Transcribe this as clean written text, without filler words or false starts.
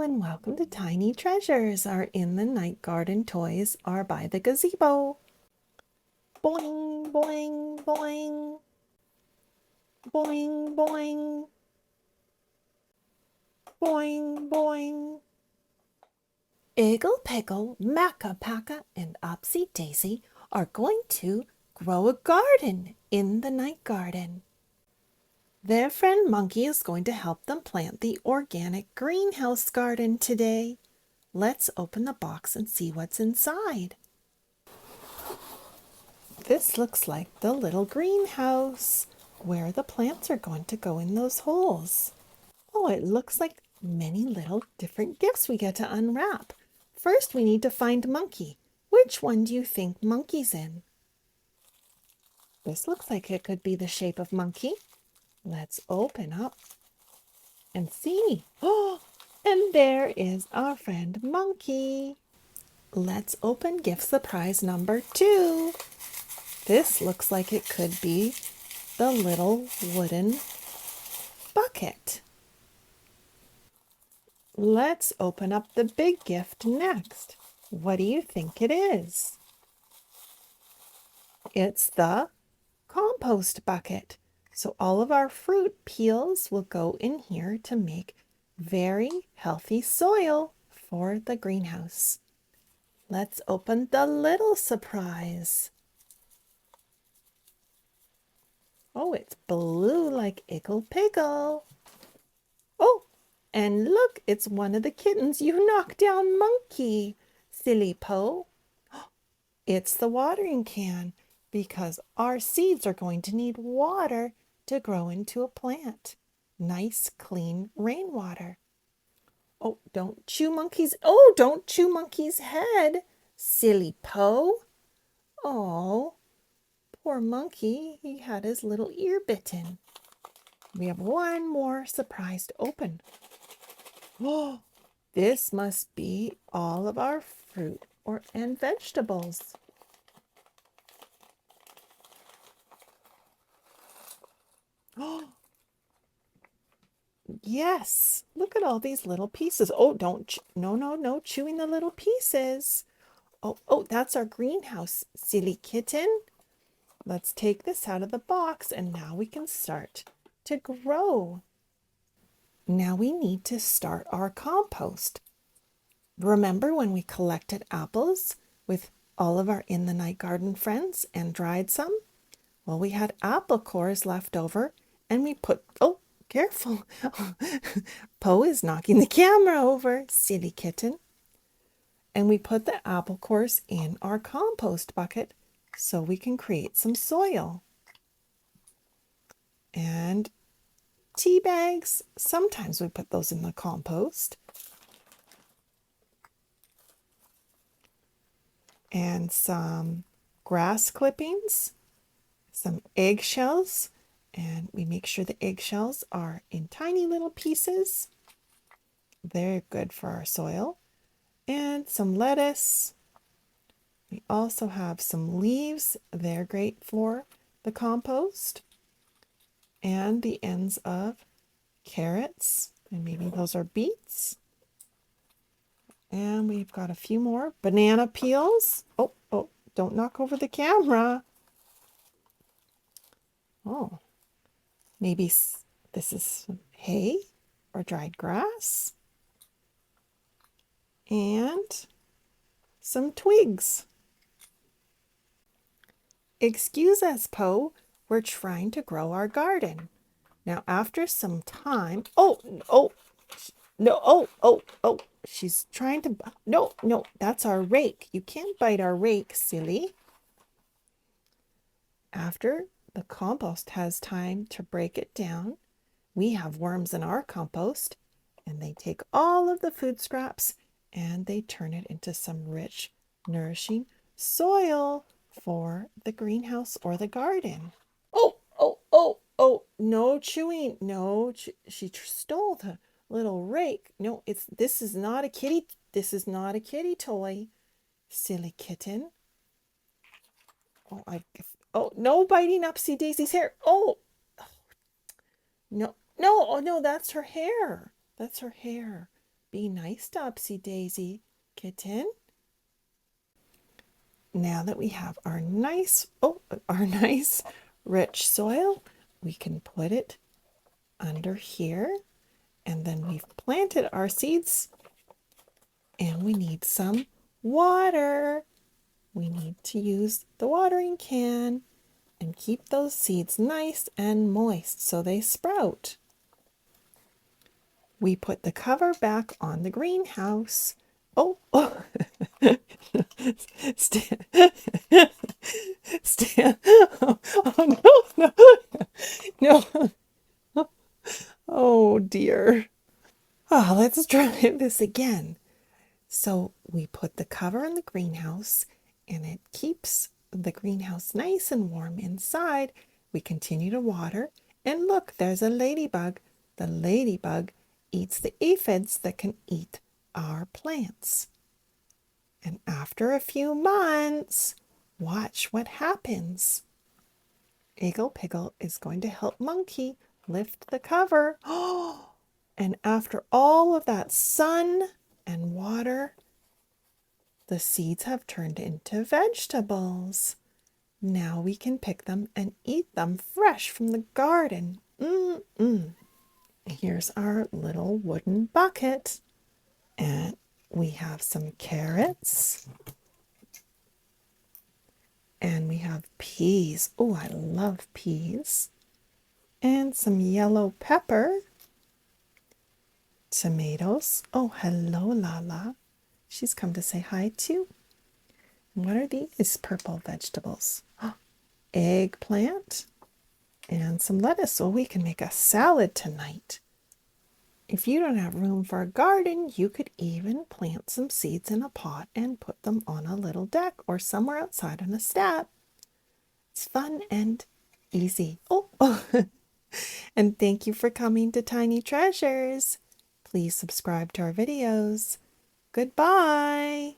and welcome to Tiny Treasures. Our In the Night Garden toys are by the gazebo. Boing, boing, boing. Boing, boing. Boing, boing. Iggle, Piggle, Makka Pakka, and Upsy Daisy are going to grow a garden in the night garden. Their friend Monkey is going to help them plant the organic greenhouse garden today. Let's open the box and see what's inside. This looks like the little greenhouse where the plants are going to go in those holes. Oh, it looks like many little different gifts we get to unwrap. First, we need to find Monkey. Which one do you think Monkey's in? This looks like it could be the shape of Monkey. Let's open up and see. Oh, and there is our friend Monkey. Let's open gift surprise number 2. This looks like it could be the little wooden bucket. Let's open up the big gift next. What do you think it is? It's the compost bucket. So all of our fruit peels will go in here to make very healthy soil for the greenhouse. Let's open the little surprise. Oh, it's blue like Iggle Piggle. Oh, and look, it's one of the kittens. You knocked down Monkey, silly Po. It's the watering can because our seeds are going to need water to grow into a plant. Nice, clean rainwater. Oh, don't chew Monkey's head, silly Po. Oh, poor Monkey, he had his little ear bitten. We have one more surprise to open. Oh, this must be all of our fruit and vegetables. Oh, yes, look at all these little pieces. Oh, no, chewing the little pieces. Oh, that's our greenhouse, silly kitten. Let's take this out of the box and now we can start to grow. Now we need to start our compost. Remember when we collected apples with all of our In the Night Garden friends and dried some? Well, we had apple cores left over and we put, oh, careful. Po is knocking the camera over, silly kitten. And we put the apple cores in our compost bucket so we can create some soil. And tea bags, sometimes we put those in the compost. And some grass clippings, some eggshells, and we make sure the eggshells are in tiny little pieces. They're good for our soil. And some lettuce. We also have some leaves. They're great for the compost. And the ends of carrots, and maybe those are beets. And we've got a few more banana peels. Oh, don't knock over the camera. Oh, maybe this is some hay or dried grass. And some twigs. Excuse us, Po. We're trying to grow our garden. Now, after some time, she's trying to, no, that's our rake. You can't bite our rake, silly. After the compost has time to break it down, we have worms in our compost, and they take all of the food scraps and they turn it into some rich, nourishing soil for the greenhouse or the garden. Oh, no chewing. No, she stole the little rake. No, this is not a kitty. This is not a kitty toy, silly kitten. No biting Upsy Daisy's hair. No, that's her hair. That's her hair. Be nice to Upsy Daisy, kitten. Now that we have our nice rich soil, we can put it under here, and then we've planted our seeds, and we need some water. We need to use the watering can and keep those seeds nice and moist so they sprout. We put the cover back on the greenhouse. Oh, oh. Stand, stand. Oh, oh no, no, no. Oh dear. Oh, let's try this again. So we put the cover on the greenhouse and it keeps the greenhouse nice and warm inside. We continue to water, and look, there's a ladybug. The ladybug eats the aphids that can eat our plants. And after a few months, watch what happens. Iggle Piggle is going to help Monkey lift the cover. Oh, and after all of that sun and water, the seeds have turned into vegetables. Now we can pick them and eat them fresh from the garden. Here's our little wooden bucket. And we have some carrots. And we have peas. Oh, I love peas. And some yellow pepper. Tomatoes. Oh, hello, Lala. She's come to say hi too. What are these purple vegetables? Eggplant and some lettuce. So we can make a salad tonight. If you don't have room for a garden, you could even plant some seeds in a pot and put them on a little deck or somewhere outside on a step. It's fun and easy. Oh. And thank you for coming to Tiny Treasures. Please subscribe to our videos. Goodbye.